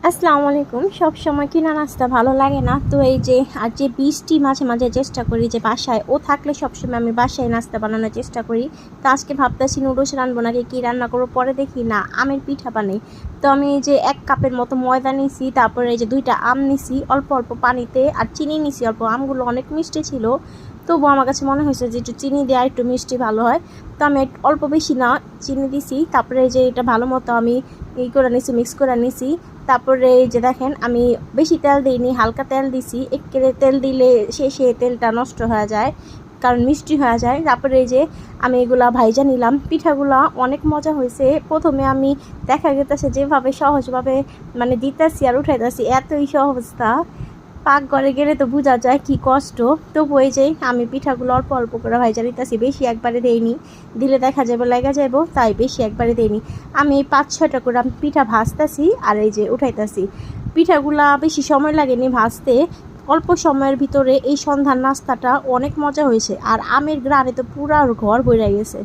আসসালামু আলাইকুম। সবসময় কিনা নাস্তা ভালো লাগে না, তো এই যে আর যে বৃষ্টি মাঝে মাঝে চেষ্টা করি যে বাসায় ও থাকলে সবসময় আমি বাসায় নাস্তা বানানোর চেষ্টা করি। তো আজকে ভাবতেছি নুডলস রান্নবো নাকি কী রান্না করবো, পরে দেখি না আমের পিঠা বানাই। তো আমি এই যে 1 কাপের মতো ময়দা নিছি, তারপরে এই যে 2টা আম নিছি অল্প অল্প পানিতে, আর চিনি নিছি অল্প। আমগুলো অনেক মিষ্টি ছিল, তবুও আমার কাছে মনে হয়েছে যে একটু চিনি দেওয়া একটু মিষ্টি ভালো হয়। তো আমি অল্প বেশি না চিনি দিছি, তারপরে এই যে এটা ভালো মতো আমি করে নিছি, মিক্স করে নিছি। তারপরে এই যে দেখেন আমি বেশি তেল দিইনি, হালকা তেল দিছি। একেবারে তেল দিলে শেষে তেলটা নষ্ট হয়ে যায়, কারণ মিষ্টি হয়ে যায়। তারপরে এই যে আমি এগুলা ভাইজা নিলাম। পিঠাগুলা অনেক মজা হয়েছে। প্রথমে আমি দেখা গেতেছে যেভাবে সহজভাবে মানে দিতেছি আর উঠাইতেছি, এতই সহজতা, পাকঘরে গেলে তো বোঝা যায় কি কষ্ট। তবু এই যে আমি পিঠাগুলো অল্প অল্প করে ভাইজা নিতেছি, বেশি একবারে দেইনি, দিলে দেখা যাবে লেগে যাব, তাই বেশি একবারে দেইনি। আমি 5-6টা করে পিঠা ভাজতেছি আর এই যে উঠাইতেছি। পিঠাগুলা বেশি সময় লাগেনি ভাজতে, অল্প সময়ের ভিতরে এই সন্ধ্যার নাস্তাটা অনেক মজা হয়েছে। আর আমের গ্রানে তো পুরা ঘর ভরে গেছে।